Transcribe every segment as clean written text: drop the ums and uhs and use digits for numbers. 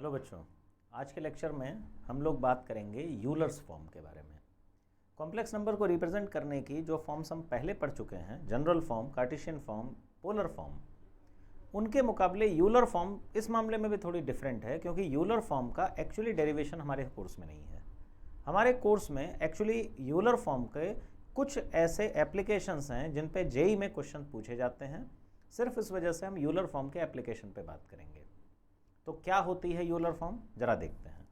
Hello बच्चों, आज के लेक्चर में हम लोग बात करेंगे यूलर्स फॉर्म के बारे में। कॉम्प्लेक्स नंबर को रिप्रेजेंट करने की जो फॉर्म्स हम पहले पढ़ चुके हैं, general form, Cartesian form, polar form, उनके मुकाबले यूलर फॉर्म इस मामले में भी थोड़ी डिफरेंट है, क्योंकि यूलर फॉर्म का एक्चुअली डेरिवेशन हमारे कोर्स में नहीं है। हमारे कोर्स में एक्चुअली यूलर फॉर्म के कुछ ऐसे एप्लीकेशंस हैं जिन पे जेईई में क्वेश्चन पूछे जाते हैं। सिर्फ इस वजह से हम यूलर फॉर्म के एप्लीकेशन पे बात करेंगे। तो क्या होती है यूलर फॉर्म, जरा देखते हैं।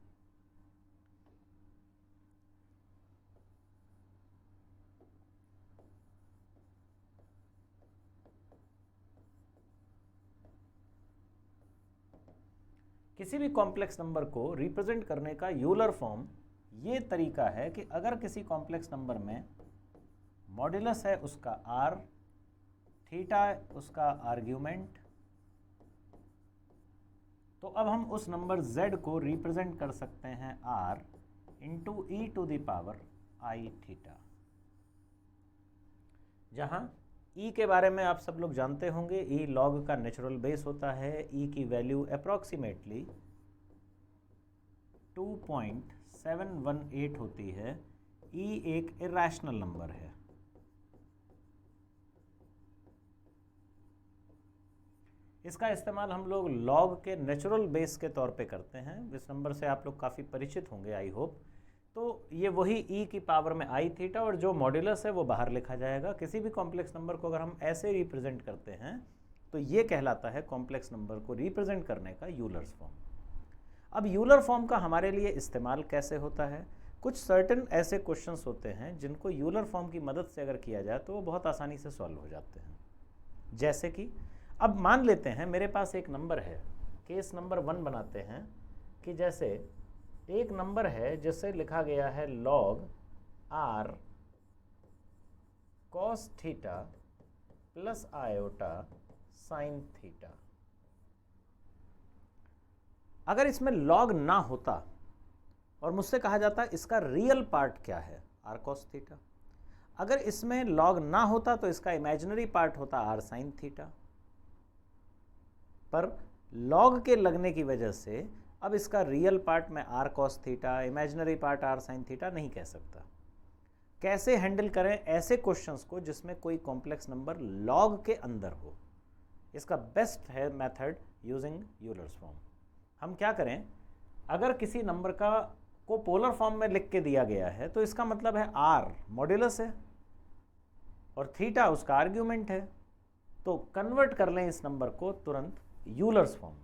किसी भी कॉम्प्लेक्स नंबर को रिप्रेजेंट करने का यूलर फॉर्म ये तरीका है कि अगर किसी कॉम्प्लेक्स नंबर में मॉड्यूलस है उसका r, थीटा उसका आर्ग्यूमेंट, तो अब हम उस नंबर z को रिप्रेजेंट कर सकते हैं r into e to the power i theta, जहां e के बारे में आप सब लोग जानते होंगे। e log का नेचुरल बेस होता है। e की वैल्यू अप्रॉक्सीमेटली 2.718 होती है। e एक इरेशनल नंबर है। इसका इस्तेमाल हम लोग log के नेचुरल बेस के तौर पे करते हैं। इस नंबर से आप लोग काफ़ी परिचित होंगे, आई होप। तो ये वही e की पावर में आई थीटा, और जो मॉड्यूलस है वो बाहर लिखा जाएगा। किसी भी कॉम्प्लेक्स नंबर को अगर हम ऐसे रिप्रेजेंट करते हैं तो ये कहलाता है कॉम्प्लेक्स नंबर को रिप्रेजेंट करने का यूलर्स फॉर्म। अब यूलर फॉर्म का हमारे लिए इस्तेमाल कैसे होता है? कुछ सर्टेन ऐसे क्वेश्चंस होते हैं जिनको यूलर फॉर्म की मदद से अगर किया जाए तो वो बहुत आसानी से सॉल्व हो जाते हैं। जैसे कि अब मान लेते हैं मेरे पास एक नंबर है, केस नंबर 1 बनाते हैं कि जैसे एक नंबर है जिसे लिखा गया है log r cos theta plus iota sine theta. अगर इसमें log ना होता और मुझसे कहा जाता इसका रियल पार्ट क्या है, r cos थीटा, अगर इसमें log ना होता तो इसका इमेजिनरी पार्ट होता r sin थीटा, पर log के लगने की वजह से अब इसका रियल पार्ट मैं r cos theta, imaginary part r sin theta नहीं कह सकता। कैसे हैंडल करें ऐसे क्वेश्चंस को जिसमें कोई कॉम्प्लेक्स नंबर log के अंदर हो? इसका बेस्ट है मेथड यूजिंग यूलर्स फॉर्म। हम क्या करें, अगर किसी नंबर को पोलर फॉर्म में लिख के दिया गया है तो इसका मतलब है r मॉड्यूलस है और थीटा उसका आर्ग्यूमेंट है, तो कन्वर्ट कर लें इस नंबर को तुरंत यूलर्स फॉर्म में।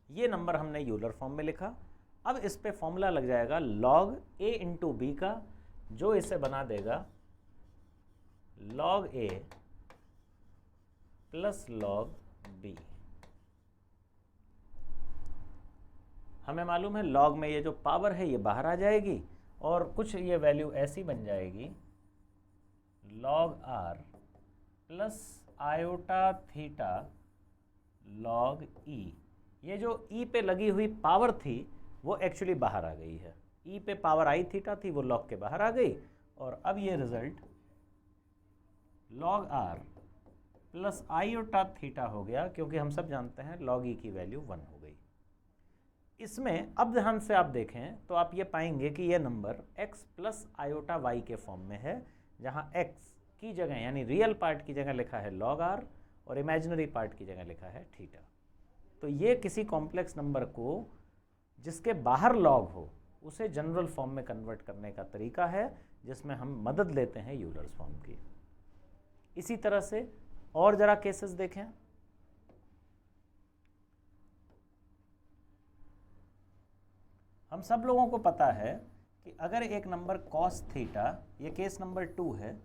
ये नंबर हमने यूलर फॉर्म में लिखा। अब इस पे फॉर्मूला लग जाएगा log a इंटू बी का, जो इसे बना देगा log a plus log b। हमें मालूम है log में ये जो पावर है ये बाहर आ जाएगी और कुछ ये वैल्यू ऐसी बन जाएगी log r plus iota theta log e। ये जो e पे लगी हुई पावर थी वो एक्चुअली बाहर आ गई है। e पे पावर आई थीटा थी, वो log के बाहर आ गई, और अब ये result log r plus iota theta हो गया, क्योंकि हम सब जानते हैं log e की वैल्यू 1 हो गई। इसमें अब ध्यान से आप देखें तो आप ये पाएंगे कि ये number x plus iota y के फॉर्म में है, जहाँ x की जगह यानी रियल पार्ट की जगह लिखा है log r और इमेजिनरी पार्ट की जगह लिखा है थीटा। तो ये किसी कॉम्प्लेक्स नंबर को जिसके बाहर log हो उसे जनरल फॉर्म में कन्वर्ट करने का तरीका है, जिसमें हम मदद लेते हैं यूलर्स फॉर्म की। इसी तरह से और जरा केसेस देखें। हम सब लोगों को पता है कि अगर एक नंबर cos थीटा, ये केस नंबर 2 है,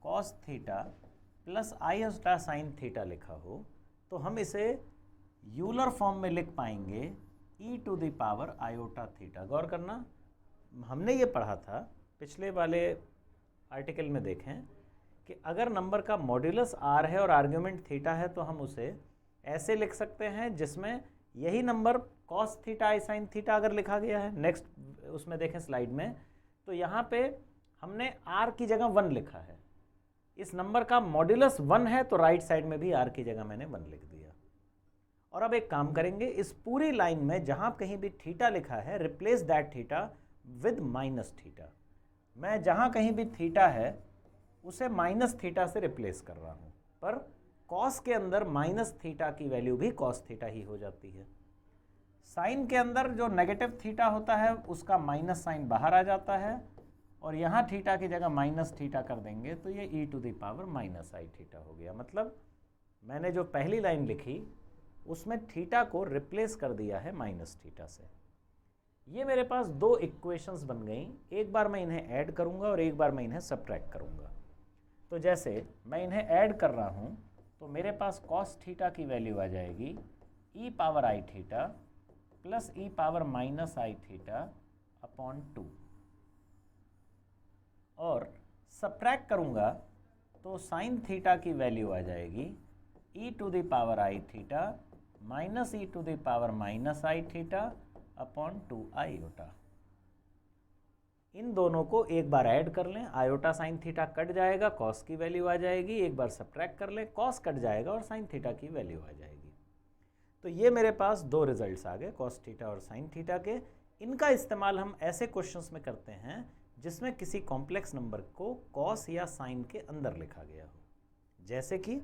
cos theta plus iota sine theta लिखा हो तो हम इसे यूलर फॉर्म में लिख पाएंगे e to the power iota theta. गौर करना, हमने ये पढ़ा था पिछले वाले आर्टिकल में, देखें कि अगर नंबर का मॉड्यूलस r है और आर्ग्यूमेंट थीटा है तो हम उसे ऐसे लिख सकते हैं जिसमें यही नंबर cos थीटा आई साइन थीटा अगर लिखा गया है। नेक्स्ट उसमें देखें स्लाइड में, तो यहाँ पे हमने r की जगह 1 लिखा है, इस नंबर का मॉड्यूलस 1 है तो राइट साइड में भी r की जगह मैंने 1 लिख दिया। और अब एक काम करेंगे, इस पूरी लाइन में जहां कहीं भी थीटा लिखा है replace that theta with minus theta. मैं जहां कहीं भी थीटा है उसे माइनस थीटा से रिप्लेस कर रहा हूं, पर कॉस के अंदर माइनस थीटा की वैल्यू भी कॉस थीटा ही हो जाती है। साइन के अंदर जो नेगेटिव थीटा होता है उसका माइनस साइन बाहर आ जाता है, और यहाँ थीटा की जगह माइनस थीटा कर देंगे तो ये e to the power minus i theta हो गया। मतलब मैंने जो पहली लाइन लिखी उसमें थीटा को रिप्लेस कर दिया है माइनस थीटा से। ये मेरे पास दो इक्वेशंस बन गई, एक बार मैं इन्हें ऐड करूंगा और एक बार मैं इन्हें सब्ट्रैक्ट करूंगा। तो जैसे मैं इन्हें ऐड कर रहा हूं तो मेरे पास कॉस थीटा की वैल्यू आ जाएगी e power i theta plus e power minus i theta upon 2, और सब्ट्रैक्ट करूंगा तो साइन थीटा की वैल्यू आ जाएगी e to the power i theta minus e to the power minus i theta upon 2 iota. इन दोनों को एक बार ऐड कर लें, आयोटा साइन थीटा कट जाएगा, कॉस की वैल्यू आ जाएगी। एक बार सब्ट्रैक्ट कर लें, कॉस कट जाएगा और साइन थीटा की वैल्यू आ जाएगी। तो ये मेरे पास दो रिजल्ट्स आ गए, कॉस थीटा और साइन थीटा के। इनका इस्तेमाल हम ऐसे क्वेश्चंस में करते हैं जिसमें किसी कॉम्प्लेक्स नंबर को कॉस या साइन के अंदर लिखा गया हो, जैसे कि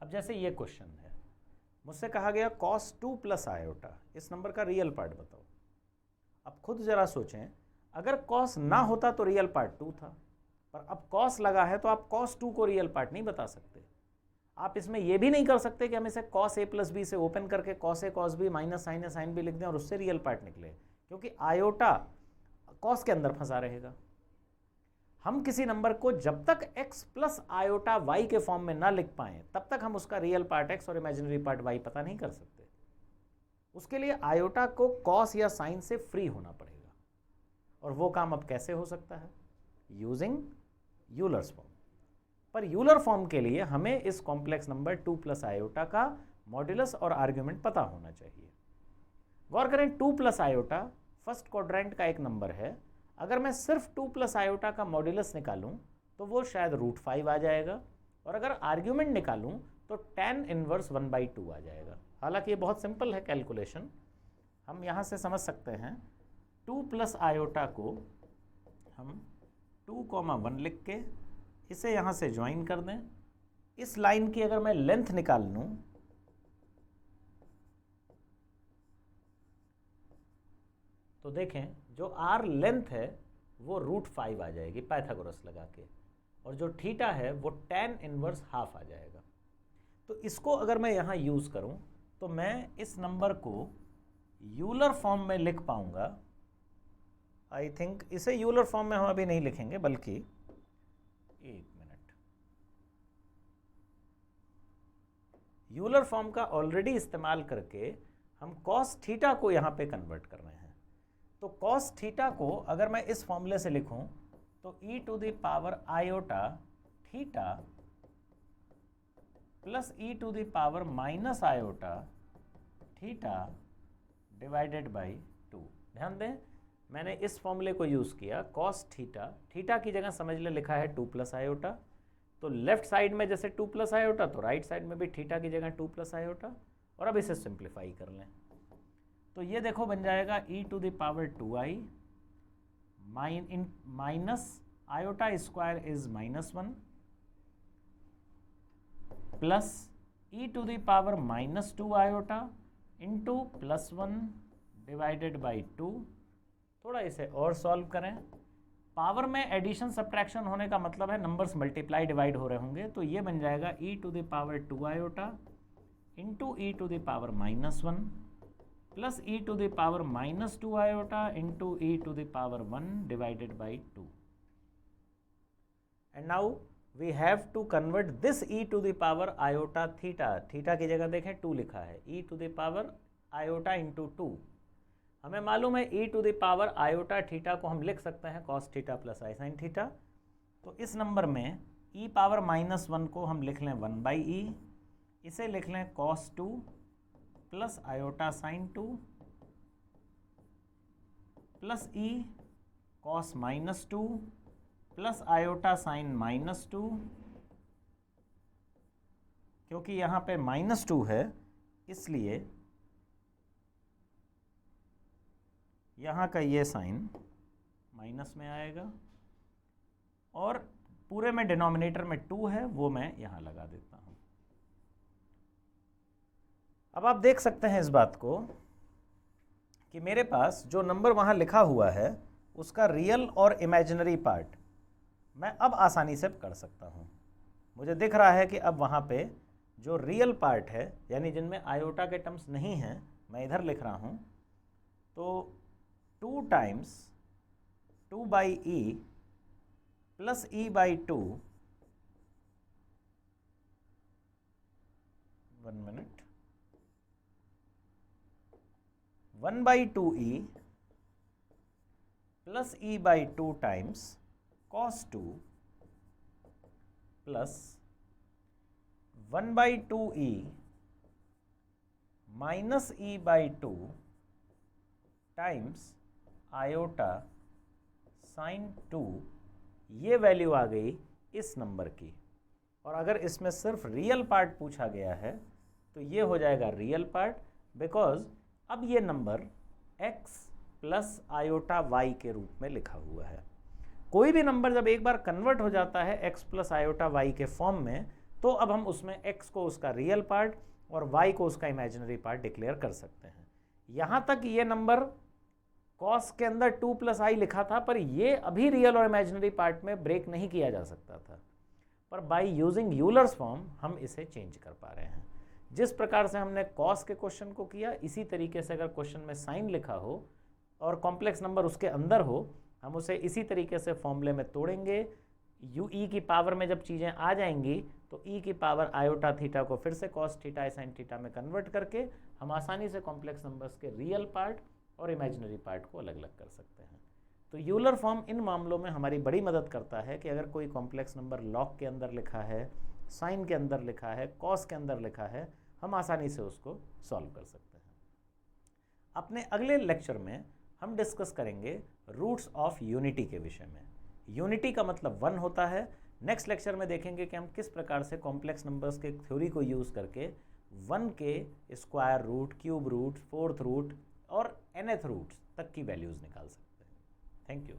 अब जैसे ये क्वेश्चन है, मुझसे कहा गया cos 2 प्लस आयोटा, इस नंबर का रियल पार्ट बताओ। अब खुद जरा सोचें, अगर cos ना होता तो रियल पार्ट 2 था, पर अब cos लगा है तो आप cos 2 को रियल पार्ट नहीं बता सकते। आप इसमें यह भी नहीं कर सकते कि हम इसे cos a प्लस बी से ओपन करके cos a cos b minus sine a sine b लिख दें और उससे रियल पार्ट निकले, क्योंकि आयोटा cos के अंदर फंसा रहेगा। हम किसी नंबर को जब तक x प्लस आयोटा y के फॉर्म में ना लिख पाएं तब तक हम उसका रियल पार्ट x और इमेजिनरी पार्ट y पता नहीं कर सकते। उसके लिए आयोटा को cos या साइन से फ्री होना पड़ेगा, और वो काम अब कैसे हो सकता है? Using Euler's form. पर यूलर फॉर्म के लिए हमें इस कॉम्प्लेक्स नंबर 2 प्लस आयोटा का मॉड्यूलस और आर्ग्यूमेंट पता होना चाहिए। गौर करें, 2 प्लस आयोटा फर्स्ट क्वाड्रेंट का एक नंबर है। अगर मैं सिर्फ 2 प्लस आयोटा का मॉड्यूलस निकालूं तो वो शायद √5 आ जाएगा, और अगर आर्ग्यूमेंट निकालूं तो tan इनवर्स 1/2 आ जाएगा। हालांकि ये बहुत सिंपल है कैलकुलेशन, हम यहाँ से समझ सकते हैं। 2 प्लस आयोटा को हम 2,1 लिख के इसे यहाँ से ज्वाइन कर दें। इस लाइन की अगर मैं लेंथ निकाल लूँ तो देखें, जो r लेंथ है वो √5 आ जाएगी पाइथागोरस लगा के, और जो थीटा है वो tan इनवर्स हाफ आ जाएगा। तो इसको अगर मैं यहाँ यूज़ करूँ तो मैं इस नंबर को यूलर फॉर्म में लिख पाऊँगा। आई थिंक इसे यूलर फॉर्म में हम अभी नहीं लिखेंगे, बल्कि एक मिनट, यूलर फॉर्म का ऑलरेडी इस्तेमाल करके हम cos थीटा को यहाँ पे कन्वर्ट कर रहे हैं। तो cos थीटा को अगर मैं इस फॉर्मूले से लिखूं तो e to the power iota theta plus e to the power minus iota theta divided by 2। ध्यान दें, मैंने इस फॉर्मूले को यूज़ किया। cos थीटा, थीटा की जगह समझ ले लिखा है 2 प्लस आयोटा, तो लेफ्ट साइड में जैसे 2 प्लस आयोटा तो राइट साइड में भी थीटा की जगह 2 प्लस आयोटा। और अब इसे सिंप्लीफाई कर लें तो ये देखो बन जाएगा e to the power 2i minus iota square is -1 plus e to the power -2 iota into +1 divided by 2। थोड़ा इसे और सॉल्व करें। पावर में एडिशन सब्ट्रैक्शन होने का मतलब है नंबर्स मल्टीप्लाई डिवाइड हो रहे होंगे, तो ये बन जाएगा e to the power 2 iota into e to the power -1 plus e to the power -2 iota into e to the power 1 divided by 2। And now we have to convert this e to the power iota theta, theta की जगह देखें 2 लिखा है, e to the power iota into 2। हमें मालूम है e to the power iota theta को हम लिख सकते हैं cos थीटा प्लस आई साइन थीटा। तो इस नंबर में e पावर -1 को हम लिख लें 1/e, इसे लिख लें cos 2 plus iota sine 2 plus e cos -2 plus iota sine -2, क्योंकि यहाँ पे -2 है इसलिए यहाँ का ये साइन माइनस में आएगा, और पूरे में डिनोमिनेटर में 2 है वो मैं यहाँ लगा देता हूँ। अब आप देख सकते हैं इस बात को कि मेरे पास जो नंबर वहाँ लिखा हुआ है उसका रियल और इमेजिनरी पार्ट मैं अब आसानी से कर सकता हूँ। मुझे दिख रहा है कि अब वहाँ पे जो रियल पार्ट है, यानी जिनमें आयोटा के टर्म्स नहीं हैं, मैं इधर लिख रहा हूँ, तो 2 times 2/e plus e/2, 1 minute, 1/2e plus e/2 times cos 2 plus 1/2e minus e/2 times iota sine 2, ये वैल्यू आ गई इस नंबर की। और अगर इसमें सिर्फ रियल पार्ट पूछा गया है तो ये हो जाएगा रियल पार्ट, बिकॉज अब ये number x plus iota y के रूप में लिखा हुआ है। कोई भी नंबर जब एक बार कन्वर्ट हो जाता है x प्लस आयोटा y के फॉर्म में, तो अब हम उसमें x को उसका रियल पार्ट और y को उसका इमेजिनरी पार्ट डिक्लेयर कर सकते हैं। यहाँ तक ये नंबर cos के अंदर 2 प्लस आई लिखा था, पर ये अभी रियल और इमेजिनरी पार्ट में ब्रेक नहीं किया जा सकता था, पर बाय यूजिंग यूलर्स फॉर्म हम इसे चेंज कर पा रहे हैं। जिस प्रकार से हमने cos के क्वेश्चन को किया, इसी तरीके से अगर क्वेश्चन में साइन लिखा हो और कॉम्प्लेक्स नंबर उसके अंदर हो, हम उसे इसी तरीके से फॉर्मूले में तोड़ेंगे। e की पावर में जब चीज़ें आ जाएंगी तो e की पावर आयोटा थीटा को फिर से cos थीटा साइन थीटा में कन्वर्ट करके हम आसानी से कॉम्प्लेक्स नंबर्स के रियल पार्ट और इमेजिनरी पार्ट को अलग अलग कर सकते हैं। तो यूलर फॉर्म इन मामलों में हमारी बड़ी मदद करता है कि अगर कोई कॉम्प्लेक्स नंबर लॉग के अंदर लिखा है, साइन के अंदर लिखा है, कॉस के अंदर लिखा है, हम आसानी से उसको सॉल्व कर सकते हैं। अपने अगले लेक्चर में हम डिस्कस करेंगे रूट्स ऑफ यूनिटी के विषय में। यूनिटी का मतलब 1 होता है। नेक्स्ट लेक्चर में देखेंगे कि हम किस प्रकार से कॉम्प्लेक्स नंबर्स के थ्योरी को यूज़ करके 1 के square root, cube root, fourth root और nth रूट तक की वैल्यूज़ निकाल सकते हैं। Thank you.